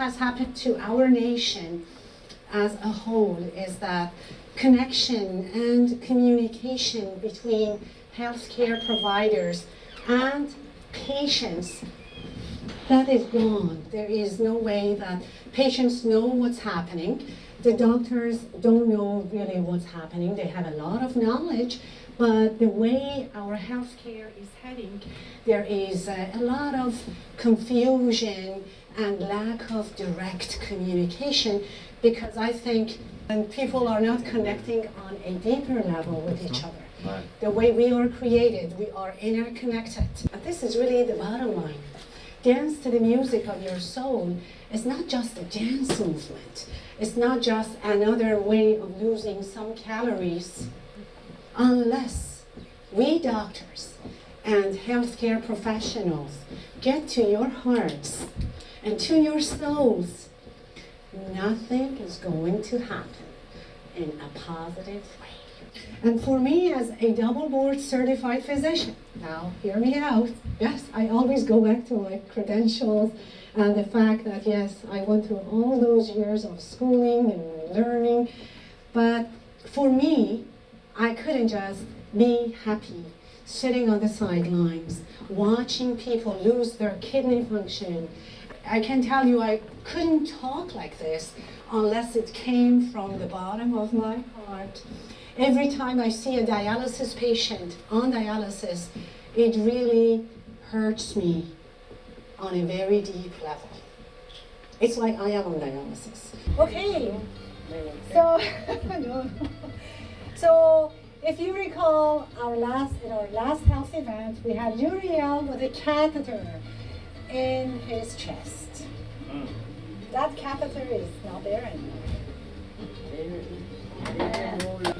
has happened to our nation as a whole is that connection and communication between healthcare providers and patients, that is gone. There is no way that patients know what's happening. The doctors don't know really what's happening. They have a lot of knowledge, but the way our healthcare is heading, there is a lot of confusion and lack of direct communication, because I think when people are not connecting on a deeper level with each other. Right. The way we are created, we are interconnected. And this is really the bottom line. Dance to the music of your soul is not just a dance movement. It's not just another way of losing some calories, unless we doctors and healthcare professionals get to your hearts and to your souls. Nothing is going to happen in a positive way. And for me, as a double board certified physician, now hear me out. Yes, I always go back to my credentials and the fact that, yes, I went through all those years of schooling and learning. But for me, I couldn't just be happy sitting on the sidelines, watching people lose their kidney function. I can tell you I couldn't talk like this unless it came from the bottom of my heart. Every time I see a dialysis patient on dialysis, it really hurts me on a very deep level. It's like I am on dialysis. Okay, so if you recall in our last health event, we had Uriel with a catheter in his chest. That catheter is not there anymore.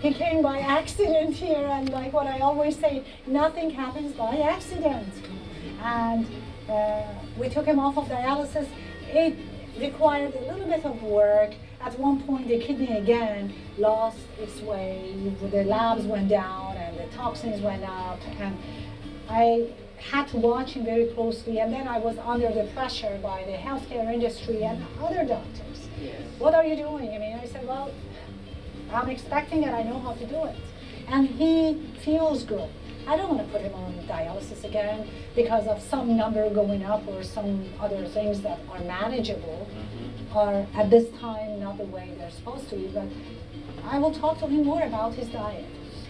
He came by accident here, and like what I always say, nothing happens by accident. And we took him off of dialysis. It required a little bit of work. At one point, the kidney again lost its way. The labs went down, and the toxins went up, and I had to watch him very closely, and then I was under the pressure by the healthcare industry and other doctors. Yes. What are you doing? I mean, I said, well, I'm expecting it, I know how to do it. And he feels good. I don't want to put him on dialysis again because of some number going up or some other things that are manageable, or at this time not the way they're supposed to be, but I will talk to him more about his diet.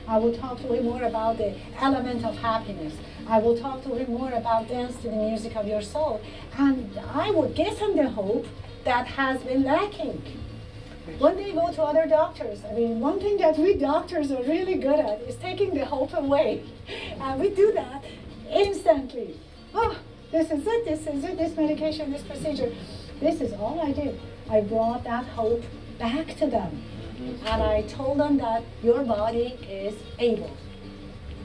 I will talk to him more about the element of happiness. I will talk to him more about dance to the music of your soul. And I will give him the hope that has been lacking. When they go to other doctors, I mean, one thing that we doctors are really good at is taking the hope away. And we do that instantly. Oh, this is it, this medication, this procedure. This is all I did. I brought that hope back to them. And I told them that your body is able,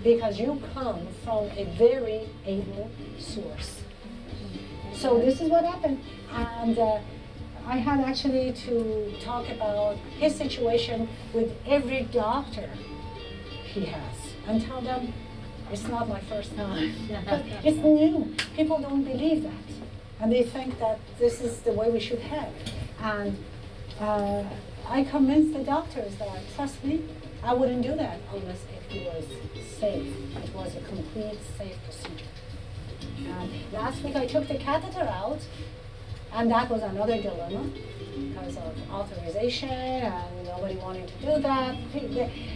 because you come from a very able source. So this is what happened. And I had actually to talk about his situation with every doctor he has and tell them it's not my first time. It's new. People don't believe that. And they think that this is the way we should have. And I convinced the doctors that, trust me, I wouldn't do that unless it was safe. It was a complete safe procedure. Last week I took the catheter out, and that was another dilemma because of authorization and nobody wanting to do that.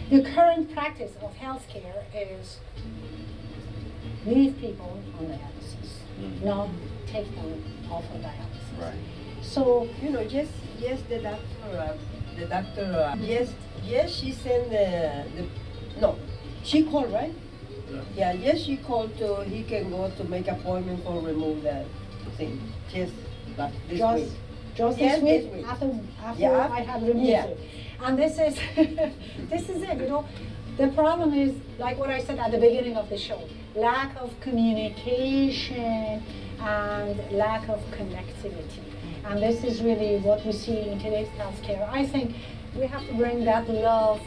The current practice of healthcare is leave people on dialysis, not take them off of dialysis. Right. So, yes, the doctor, yes, she sent no, she called, right? Yeah, yes, she called he can go to make appointment for remove that thing. Yes, but this week. Just yes, this week, after yeah. I have removed it. And this is, this is it, The problem is, like what I said at the beginning of the show, lack of communication and lack of connectivity. And this is really what we see in today's healthcare. I think we have to bring that love,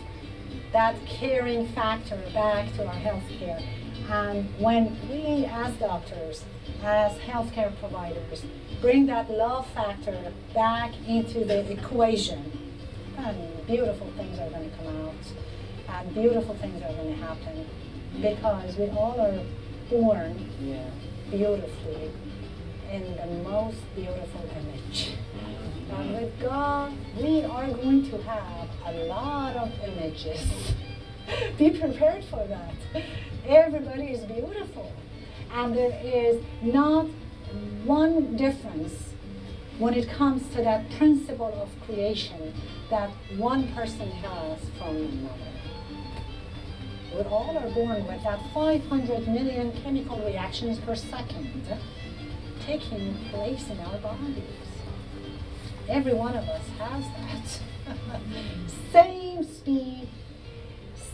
that caring factor back to our healthcare. And when we as doctors, as healthcare providers, bring that love factor back into the equation, and beautiful things are going to come out, and beautiful things are going to happen, because we all are born beautifully in the most beautiful image. And with God, we are going to have a lot of images. Be prepared for that. Everybody is beautiful. And there is not one difference when it comes to that principle of creation that one person has from another. We all are born with that 500 million chemical reactions per second taking place in our bodies. Every one of us has that. Same speed,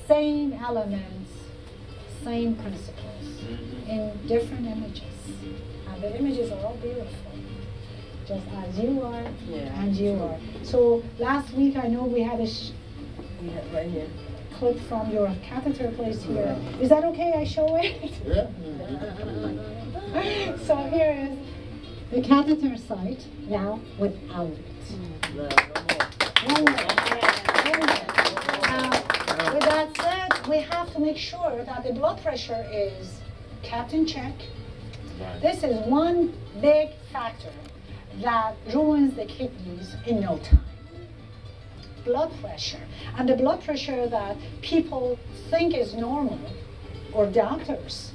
same elements, same principles in different images. And the images are all beautiful, just as you are and you are. So last week I know we had a right here. clip from your catheter place here. Is that okay I show it? Yeah. So here is the catheter site now without it. With that said, we have to make sure that the blood pressure is kept in check. Right. This is one big factor that ruins the kidneys in no time. Blood pressure. And the blood pressure that people think is normal, or doctors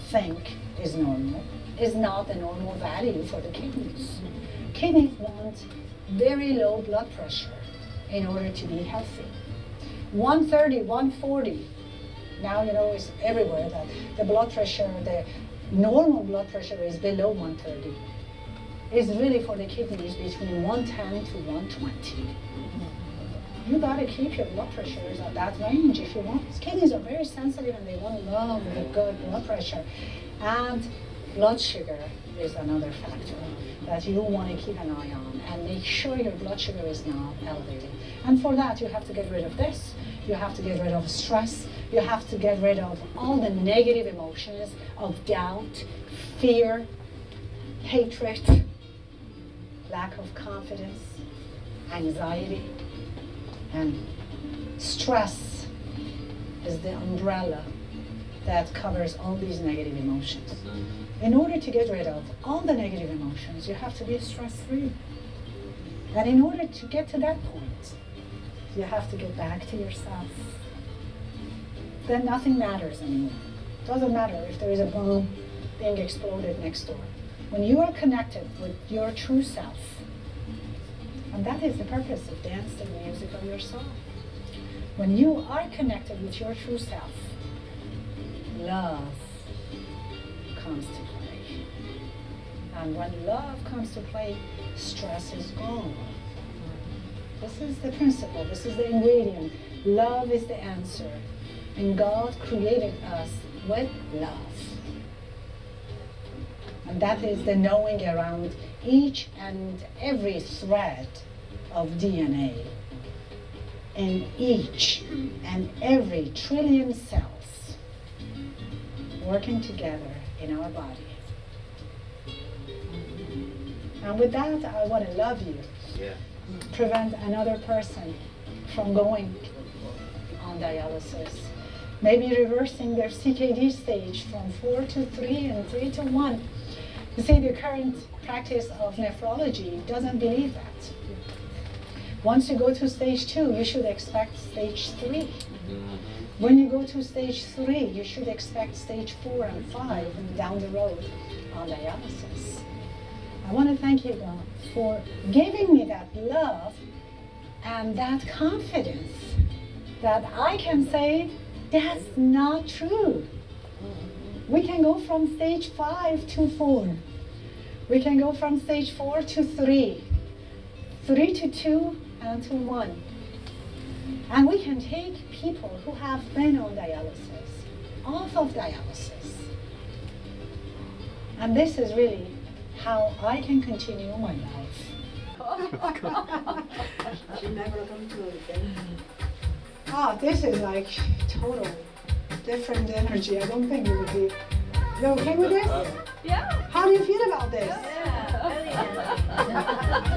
think is normal, is not the normal value for the kidneys. Kidneys want very low blood pressure in order to be healthy. 130, 140. Now you know it's everywhere that the blood pressure, the normal blood pressure is below 130. It's really for the kidneys between 110 to 120. You gotta keep your blood pressures at that range if you want. Kidneys are very sensitive and they want to love the good blood pressure. And blood sugar is another factor that you want to keep an eye on and make sure your blood sugar is not elevated. And for that, you have to get rid of this. You have to get rid of stress. You have to get rid of all the negative emotions of doubt, fear, hatred, lack of confidence, anxiety, and stress is the umbrella that covers all these negative emotions. In order to get rid of all the negative emotions, you have to be stress-free. And in order to get to that point, you have to get back to yourself. Then nothing matters anymore. Doesn't matter if there is a bomb being exploded next door. When you are connected with your true self, and that is the purpose of dance, the music of your soul. When you are connected with your true self, love comes to play. And when love comes to play, stress is gone. This is the principle, this is the ingredient. Love is the answer. And God created us with love. And that is the knowing around each and every thread of DNA in each and every trillion cells working together in our body. And with that, I want to love you. Yeah. Prevent another person from going on dialysis. Maybe reversing their CKD stage from 4 to 3 and 3 to 1. You see, the current practice of nephrology doesn't believe that. Once you go to stage 2, you should expect stage 3. When you go to stage 3, you should expect stage 4 and 5 down the road on dialysis. I want to thank you, God, for giving me that love and that confidence that I can say, that's not true. We can go from stage 5 to 4. We can go from stage 4 to 3, 3 to 2, and to 1. And we can take people who have been on dialysis off of dialysis. And this is really how I can continue my life. She never come to it again. Ah, this is like total different energy. I don't think it would be. You okay with this? Yeah. How do you feel about this? Yeah.